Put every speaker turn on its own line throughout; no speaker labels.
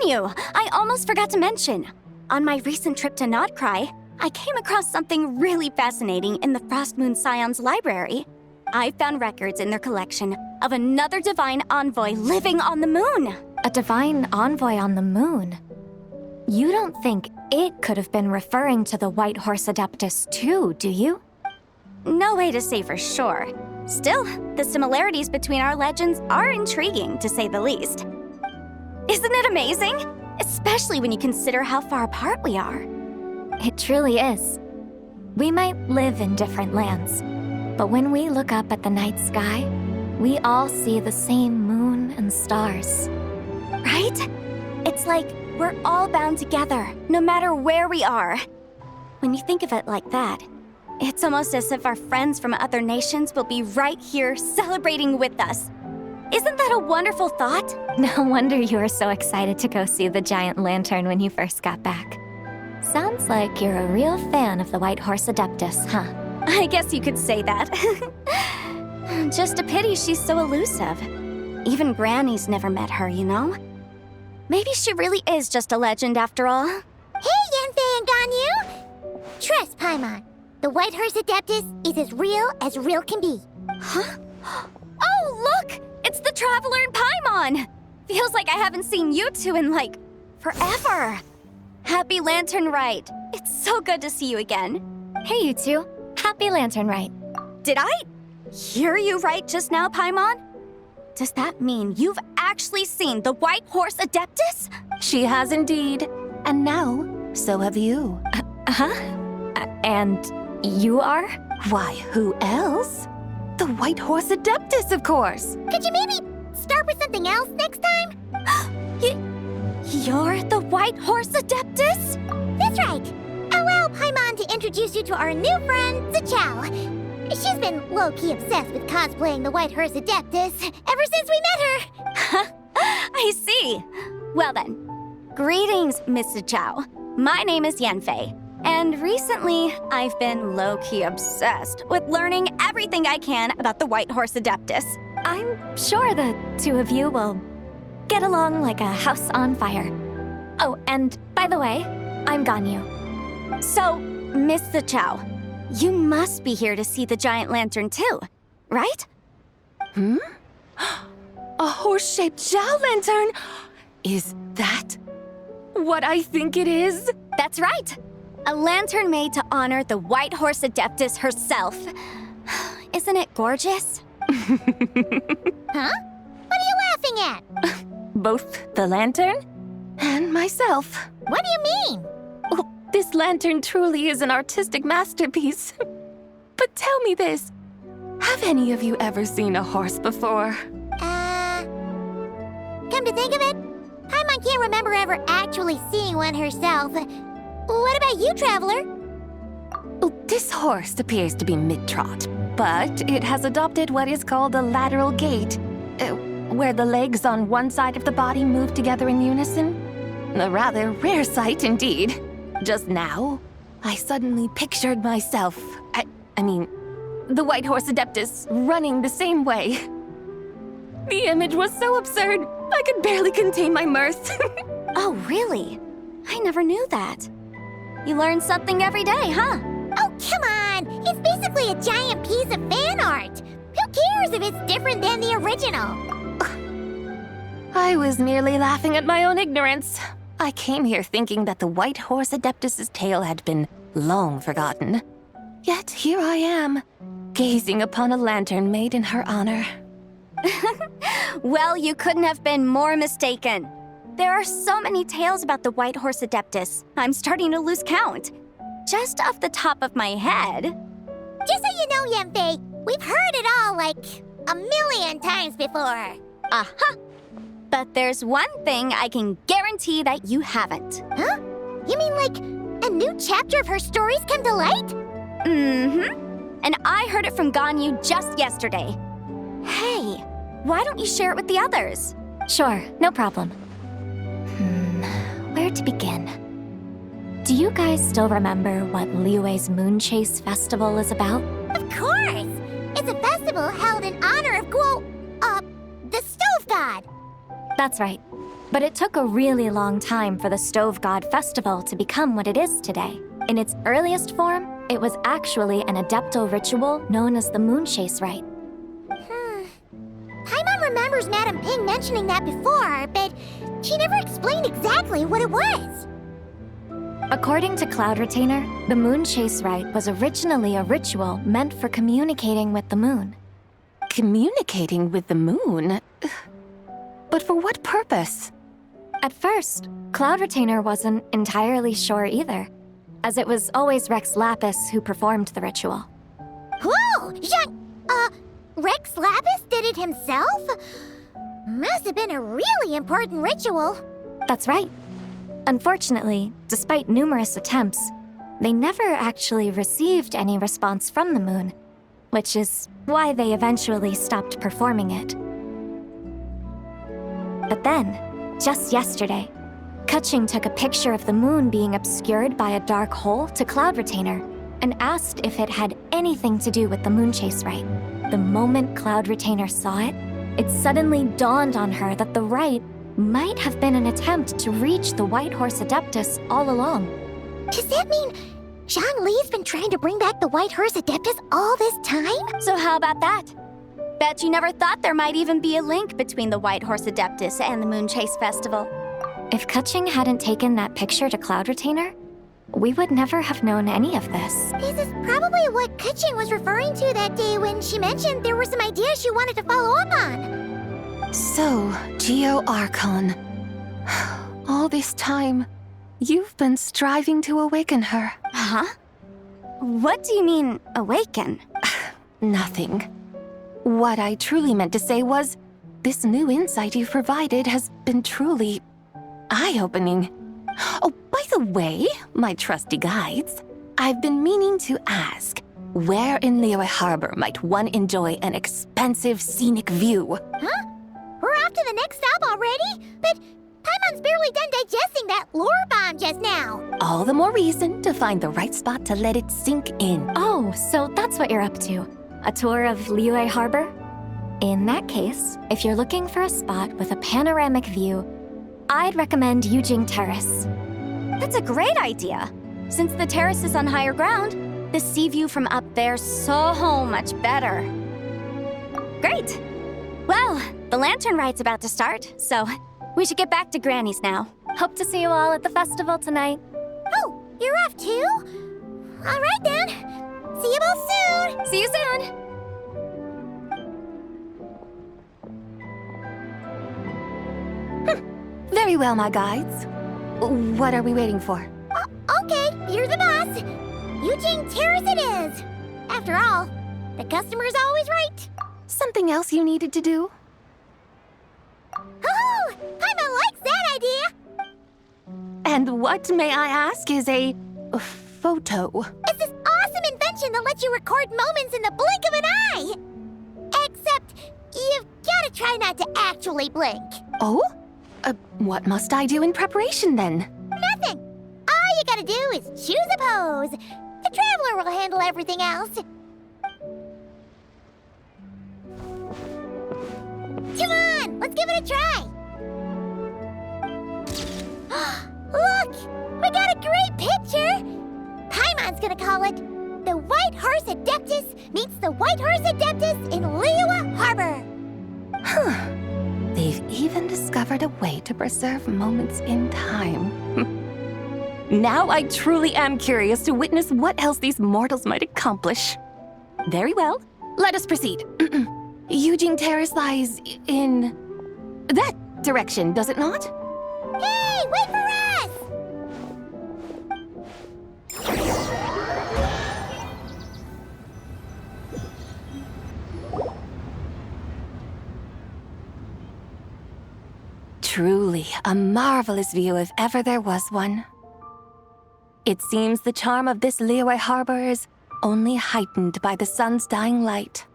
Ganyu! I almost forgot to mention. On my recent trip to Notcry, I came across something really fascinating in the Frost Moon Scion's library. I found records in their collection of another divine envoy living on the moon.
A divine envoy on the moon? You don't think it could have been referring to the White Horse Adeptus too, do you?
No way to say for sure. Still, the similarities between our legends are intriguing, to say the least. Isn't it amazing? Especially when you consider how far apart we are.
It truly is. We might live in different lands, but when we look up at the night sky, we all see the same moon and stars.
Right? It's like we're all bound together, no matter where we are. When you think of it like that, it's almost as if our friends from other nations will be right here celebrating with us. Isn't that a wonderful thought?
No wonder you were so excited to go see the giant lantern when you first got back. Sounds like you're a real fan of the White Horse Adeptus, huh?
I guess you could say that. Just a pity she's so elusive. Even Granny's never met her, you know? Maybe she really is just a legend after all.
Hey, Yanfei and Ganyu! Trust, Paimon. The White Horse Adeptus is as real can be.
Huh? Oh, look! It's the Traveler and Paimon! Feels like I haven't seen you two in, like, forever. Happy Lantern Rite. It's so good to see you again.
Hey, you two. Happy Lantern Rite.
Did I hear you right just now, Paimon? Does that mean you've actually seen the White Horse Adeptus?
She has indeed. And now, so have you.
And you are?
Why, who else? The White Horse Adeptus, of course.
Could you maybe start with something else next time?
You're the White Horse Adeptus?
That's right. Allow Paimon to introduce you to our new friend, Zichao. She's been low-key obsessed with cosplaying the White Horse Adeptus ever since we met her.
I see. Well then, greetings, Miss Zhao. My name is Yanfei, and recently I've been low-key obsessed with learning everything I can about the White Horse Adeptus.
I'm sure the two of you will get along like a house on fire. Oh, and by the way, I'm Ganyu.
So, Miss Zhao, you must be here to see the giant lantern too, right?
A horse-shaped Zhao lantern? Is that what I think it is?
That's right. A lantern made to honor the White Horse Adeptus herself. Isn't it gorgeous?
Huh? What are you laughing at?
Both the lantern and myself.
What do you mean?
Oh, this lantern truly is an artistic masterpiece. But tell me this, have any of you ever seen a horse before?
Come to think of it, Paimon can't remember ever actually seeing one herself. What about you, Traveler?
Oh, this horse appears to be mid-trot, but it has adopted what is called a lateral gait, where the legs on one side of the body move together in unison. A rather rare sight indeed. Just now, I suddenly pictured myself, I mean, the White Horse Adeptus running the same way. The image was so absurd, I could barely contain my mirth.
Oh, really? I never knew that. You learn something every day, huh?
Oh, come on! It's basically a giant piece of fan art! Who cares if it's different than the original?
I was merely laughing at my own ignorance. I came here thinking that the White Horse Adeptus's tale had been long forgotten. Yet here I am, gazing upon a lantern made in her honor.
Well, you couldn't have been more mistaken. There are so many tales about the White Horse Adeptus, I'm starting to lose count. Just off the top of my head.
Just so you know, Yanfei, we've heard it all like a million times before.
Aha! But there's one thing I can guarantee that you haven't.
Huh? You mean like a new chapter of her stories come to light?
Mm-hmm. And I heard it from Ganyu just yesterday. Hey, why don't you share it with the others?
Sure, no problem. Where to begin? Do you guys still remember what Liyue's Moon Chase Festival is about?
Of course! It's a festival held in honor of the stove god.
That's right. But it took a really long time for the Stove God Festival to become what it is today. In its earliest form, it was actually an adeptal ritual known as the Moonchase Rite.
Paimon remembers Madame Ping mentioning that before, but she never explained exactly what it was.
According to Cloud Retainer, the Moonchase Rite was originally a ritual meant for communicating with the moon.
Communicating with the moon? But for what purpose?
At first, Cloud Retainer wasn't entirely sure either, as it was always Rex Lapis who performed the ritual.
Whoa! Rex Lapis did it himself? Must have been a really important ritual.
That's right. Unfortunately, despite numerous attempts, they never actually received any response from the moon, which is why they eventually stopped performing it. But then, just yesterday, Kutching took a picture of the moon being obscured by a dark hole to Cloud Retainer and asked if it had anything to do with the Moonchase Rite. The moment Cloud Retainer saw it, it suddenly dawned on her that the rite might have been an attempt to reach the White Horse Adeptus all along.
Does that mean Zhongli's been trying to bring back the White Horse Adeptus all this time?
So how about that? Bet you never thought there might even be a link between the White Horse Adeptus and the Moonchase Festival.
If Kutching hadn't taken that picture to Cloud Retainer, we would never have known any of this.
This is probably what Kutching was referring to that day when she mentioned there were some ideas she wanted to follow up on.
So, Geo Archon. All this time, you've been striving to awaken her.
Huh? What do you mean, awaken?
Nothing. What I truly meant to say was, this new insight you've provided has been truly eye-opening. Oh, by the way, my trusty guides, I've been meaning to ask, where in Liyue Harbor might one enjoy an expansive scenic view?
Huh? We're off to the next stop already? But Paimon's barely done digesting that lore bomb just now.
All the more reason to find the right spot to let it sink in.
Oh, so that's what you're up to. A tour of Liyue Harbor? In that case, if you're looking for a spot with a panoramic view, I'd recommend Yujing Terrace.
That's a great idea. Since the terrace is on higher ground, the sea view from up there's so much better. Great. Well, the lantern rite's about to start, so we should get back to Granny's now.
Hope to see you all at the festival tonight.
Oh, you're off too? All right then. See you both soon.
See you soon.
Very well, my guides. What are we waiting for?
Okay, you're the boss. Yujing Terrace it is. After all, the customer's always right.
Something else you needed to do?
Oh, Paimon likes that idea.
And what, may I ask, is a photo?
It's this awesome invention that lets you record moments in the blink of an eye. Except, you've gotta try not to actually blink.
Oh? What must I do in preparation then?
Nothing. All you gotta do is choose a pose. The Traveler will handle everything else. Come on, let's give it a try. Look, we got a great picture. Paimon's gonna call it The White Horse Adeptus Meets the White Horse Adeptus in Liyue Harbor.
Huh. They've even discovered a way to preserve moments in time. Now I truly am curious to witness what else these mortals might accomplish. Very well, let us proceed. Yujing Terrace lies in that direction, does it not?
Hey, wait for us!
Truly a marvelous view if ever there was one. It seems the charm of this Liyue Harbor is only heightened by the sun's dying light.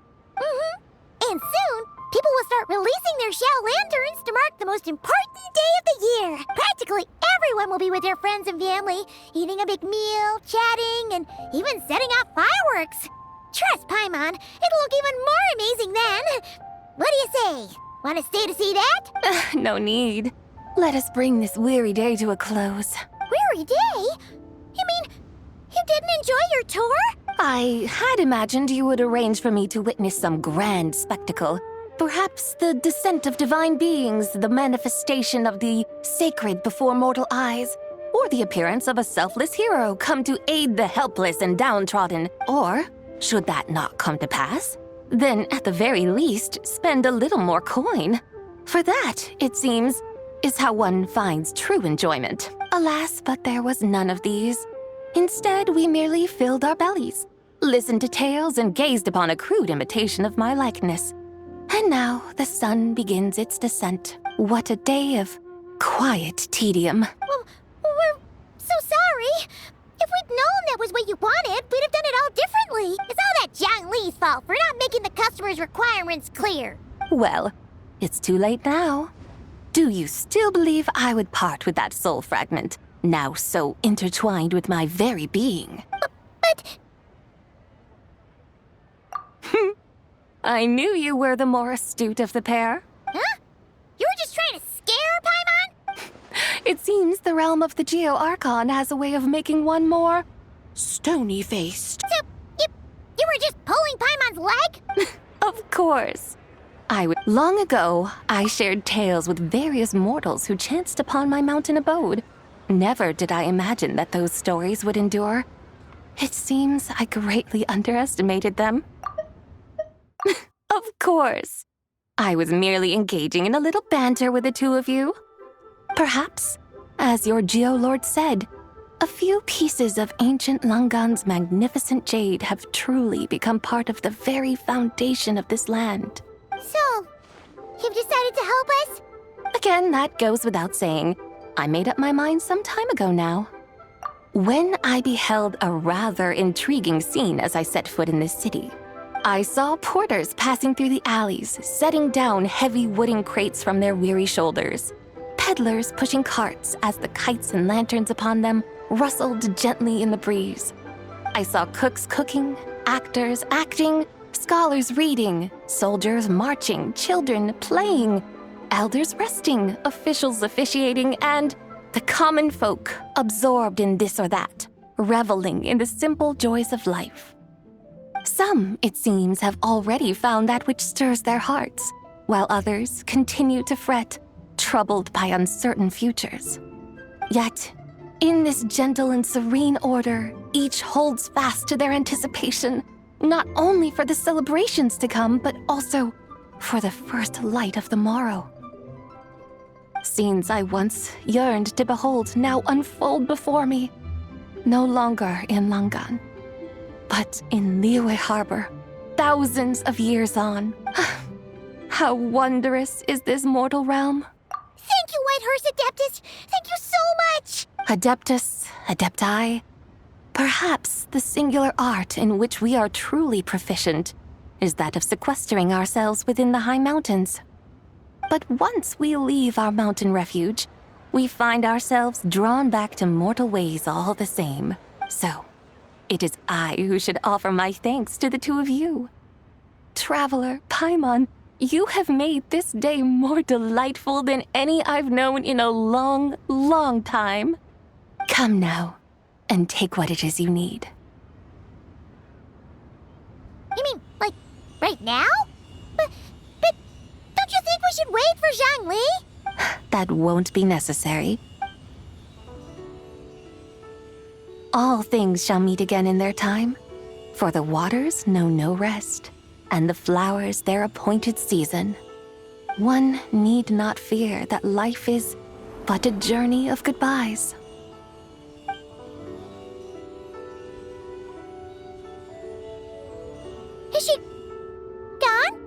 And soon, people will start releasing their shell lanterns to mark the most important day of the year. Practically everyone will be with their friends and family, eating a big meal, chatting, and even setting off fireworks. Trust Paimon, it'll look even more amazing then. What do you say? Want to stay to see that?
No need. let us bring this weary day to a close.
Weary day? You mean you didn't enjoy your tour?
I had imagined you would arrange for me to witness some grand spectacle. Perhaps the descent of divine beings, the manifestation of the sacred before mortal eyes, or the appearance of a selfless hero come to aid the helpless and downtrodden. Or, should that not come to pass, then at the very least, spend a little more coin. For that, it seems, is how one finds true enjoyment. Alas, but there was none of these. Instead, we merely filled our bellies, listened to tales, and gazed upon a crude imitation of my likeness. And now the sun begins its descent. What a day of quiet tedium.
Well, we're so sorry. If we'd known that was what you wanted, we'd have done it all differently. It's all that Zhang Li's fault for not making the customer's requirements clear.
Well, it's too late now. Do you still believe I would part with that soul fragment, now so intertwined with my very being?
But
I knew you were the more astute of the pair.
huh? You were just trying to scare Paimon?
It seems the realm of the Geo-Archon has a way of making one more stony-faced.
So, you were just pulling Paimon's leg?
Of course. Long ago, I shared tales with various mortals who chanced upon my mountain abode. Never did I imagine that those stories would endure. It seems I greatly underestimated them. Of course. I was merely engaging in a little banter with the two of you. Perhaps, as your Geolord said, a few pieces of ancient Langan's magnificent jade have truly become part of the very foundation of this land.
So, you've decided to help us?
Again, that goes without saying. I made up my mind some time ago now. When I beheld a rather intriguing scene as I set foot in this city, I saw porters passing through the alleys, setting down heavy wooden crates from their weary shoulders, peddlers pushing carts as the kites and lanterns upon them rustled gently in the breeze. I saw cooks cooking, actors acting, scholars reading, soldiers marching, children playing, elders resting, officials officiating, and the common folk absorbed in this or that, reveling in the simple joys of life. Some, it seems, have already found that which stirs their hearts, while others continue to fret, troubled by uncertain futures. Yet, in this gentle and serene order, each holds fast to their anticipation, not only for the celebrations to come, but also for the first light of the morrow. Scenes I once yearned to behold now unfold before me, no longer in Langan, but in Liyue Harbor, thousands of years on. How wondrous is this mortal realm!
Thank you, Whitehurst Adeptus! Thank you so much!
Adeptus, Adepti, perhaps the singular art in which we are truly proficient is that of sequestering ourselves within the high mountains. But once we leave our mountain refuge, we find ourselves drawn back to mortal ways all the same. So, it is I who should offer my thanks to the two of you. Traveler, Paimon, you have made this day more delightful than any I've known in a long, long time. Come now, and take what it is you need.
You mean, like, right now? But don't you think we should wait for Zhang Li?
That won't be necessary. All things shall meet again in their time, for the waters know no rest, and the flowers their appointed season. One need not fear that life is but a journey of goodbyes.
Is she gone?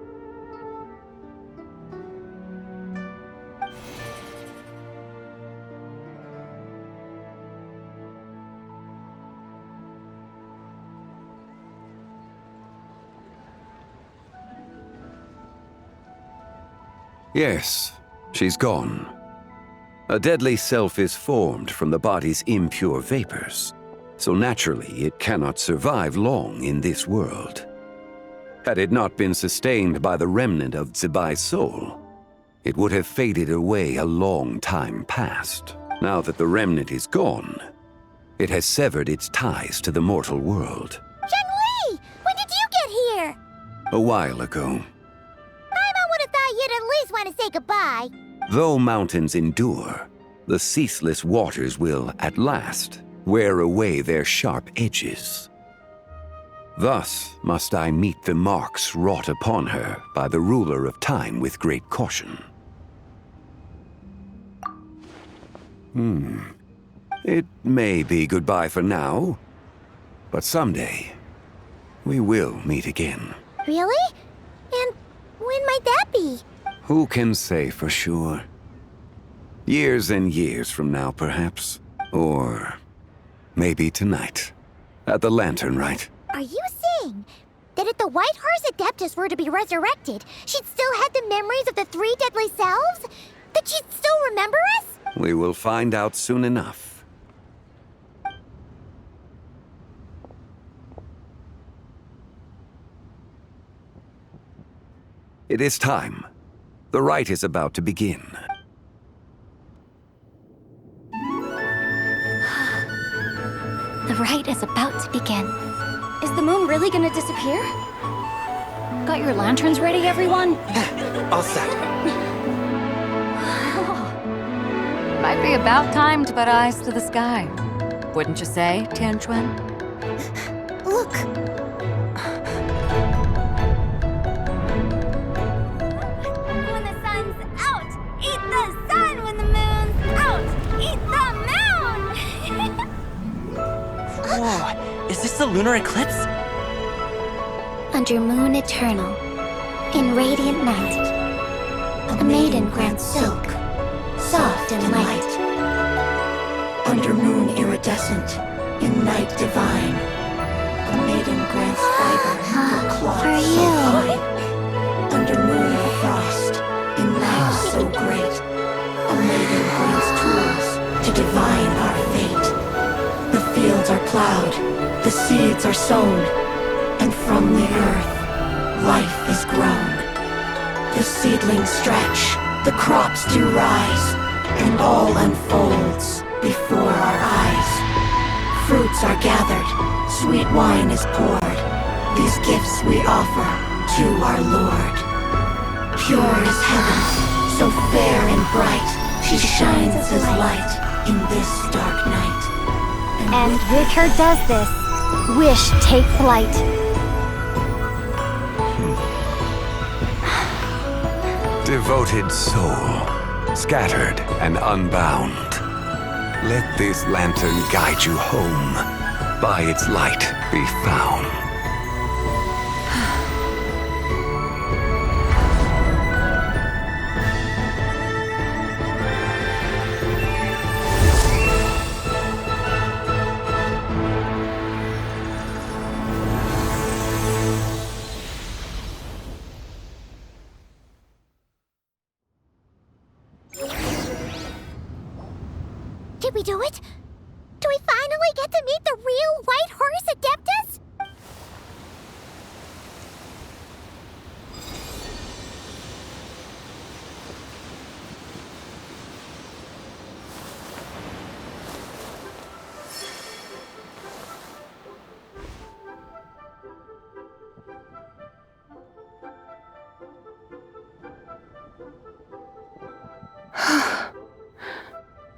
Yes, she's gone. A deadly self is formed from the body's impure vapors, so naturally it cannot survive long in this world. Had it not been sustained by the remnant of Zibai's soul, it would have faded away a long time past. Now that the remnant is gone, it has severed its ties to the mortal world.
Zhengli! When did you get here?
A while ago.
I would have thought you'd at least want to say goodbye.
Though mountains endure, the ceaseless waters will, at last, wear away their sharp edges. Thus must I meet the marks wrought upon her by the ruler of time with great caution. It may be goodbye for now, but someday we will meet again.
Really? And when might that be?
Who can say for sure? Years and years from now, perhaps. Or maybe tonight, at the Lantern Rite.
Are you saying that if the White Horse Adeptus were to be resurrected, she'd still have the memories of the three deadly selves? That she'd still remember us?
We will find out soon enough. It is time. The rite is about to begin.
The rite is about to begin.
Is the moon really gonna disappear?
Got your lanterns ready, everyone?
All set.
Might be about time to put eyes to the sky. Wouldn't you say, Tianchuan?
Look!
When the sun's out, eat the sun. When the moon's out, eat the moon.
Whoa, is this the lunar eclipse?
Under moon eternal, in radiant night, a maiden grants silk, soft and light.
Under moon iridescent, in night divine, a maiden grants fiber for cloth
For
so
you.
fine. Under moon of frost, in night so great, a maiden grants tools to divine our fate. The fields are plowed, the seeds are sown, and from the earth, life is grown. The seedlings stretch, the crops do rise, and all unfolds before our eyes. Fruits are gathered, sweet wine is poured. These gifts we offer to our Lord. Pure is heaven, so fair and bright. She shines as light in this dark night.
And Ricker does this. Wish take flight.
Devoted soul, scattered and unbound. Let this lantern guide you home. By its light be found.
Did we do it? Do we finally get to meet the real White Horse Adeptus?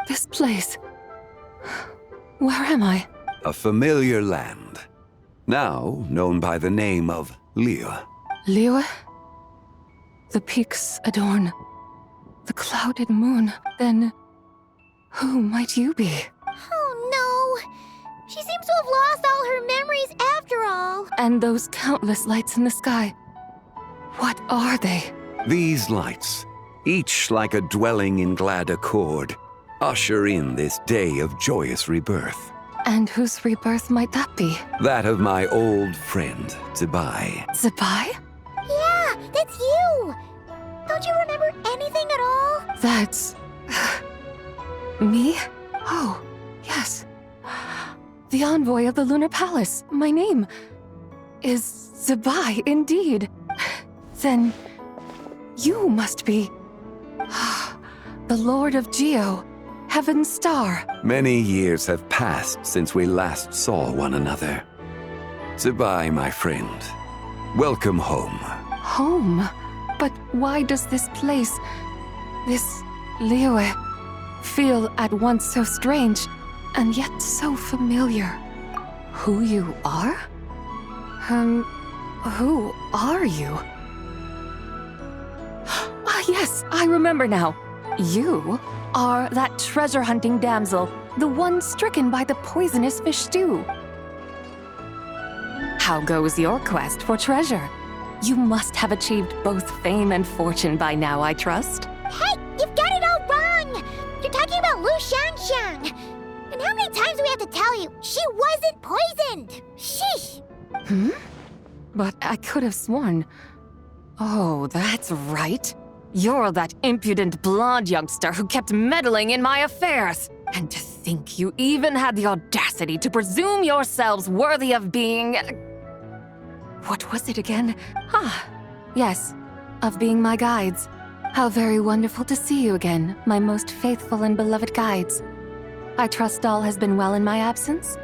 This place. Where am I?
A familiar land, now known by the name of Liyue.
Liyue? The peaks adorn the clouded moon. Then, who might you be?
Oh no! She seems to have lost all her memories after all.
And those countless lights in the sky. What are they?
These lights, each like a dwelling in glad accord, usher in this day of joyous rebirth.
And whose rebirth might that be?
That of my old friend, Zibai.
Zibai?
Yeah, that's you! Don't you remember anything at all?
That's... me? Oh, yes. The envoy of the Lunar Palace. My name is Zibai, indeed. Then you must be The Lord of Geo, Heaven's Star.
Many years have passed since we last saw one another. Goodbye, my friend. Welcome home.
Home? But why does this place, this Liyue, feel at once so strange and yet so familiar? Who you are? Who are you? Ah, yes, I remember now. You are that treasure-hunting damsel, the one stricken by the poisonous fish stew. How goes your quest for treasure? You must have achieved both fame and fortune by now, I trust.
Hey, you've got it all wrong! You're talking about Lu Shangshang. And how many times do we have to tell you? She wasn't poisoned! Sheesh!
But I could have sworn... Oh, that's right. You're that impudent blonde youngster who kept meddling in my affairs. And to think you even had the audacity to presume yourselves worthy of being... What was it again? Yes, of being my guides. How very wonderful to see you again, my most faithful and beloved guides. I trust all has been well in my absence?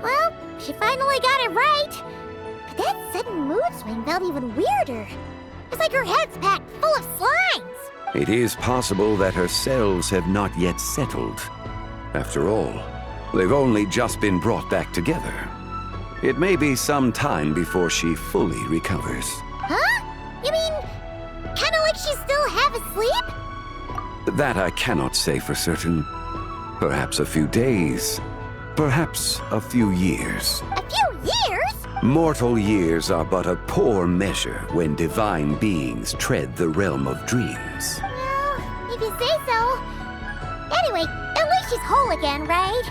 Well, she finally got it right. But that sudden mood swing felt even weirder. It's like her head's packed full of slimes.
It is possible that her cells have not yet settled. After all, they've only just been brought back together. It may be some time before she fully recovers.
Huh? You mean, kinda like she's still half asleep?
That I cannot say for certain. Perhaps a few days. Perhaps a few years.
A few years?
Mortal years are but a poor measure when divine beings tread the realm of dreams.
Well, if you say so. Anyway, at least she's whole again, right?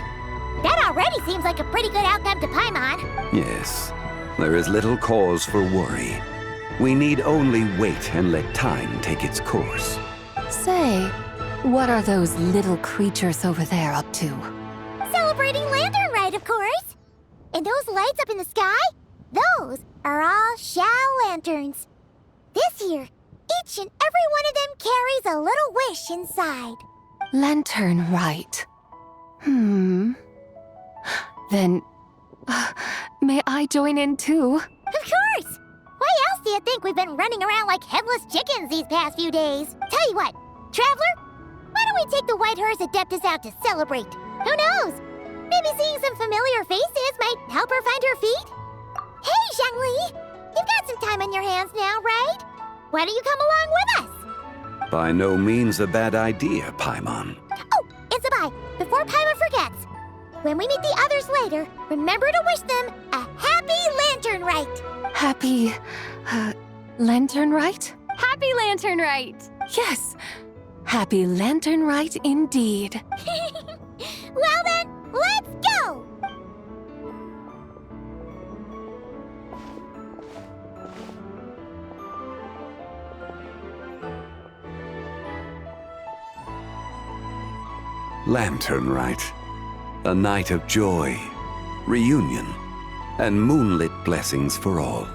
That already seems like a pretty good outcome to Paimon.
Yes, there is little cause for worry. We need only wait and let time take its course.
Say, what are those little creatures over there up to?
Celebrating Lantern Rite, of course. And those lights up in the sky? Those are all Xiao lanterns. This year, each and every one of them carries a little wish inside.
Lantern Rite. Then, may I join in too?
Of course! Why else do you think we've been running around like headless chickens these past few days? Tell you what, Traveler, why don't we take the White Horse Adeptus out to celebrate? Who knows? Maybe seeing some familiar faces might help her find her feet? Hey, Zhangli! You've got some time on your hands now, right? Why don't you come along with us?
By no means a bad idea, Paimon.
Oh, and Sabai, before Paimon forgets, when we meet the others later, remember to wish them a happy Lantern Rite!
Happy... Lantern Rite?
Happy Lantern Rite!
Yes! Happy Lantern Rite indeed.
Well then, let's go!
Lantern Rite. A night of joy, reunion, and moonlit blessings for all.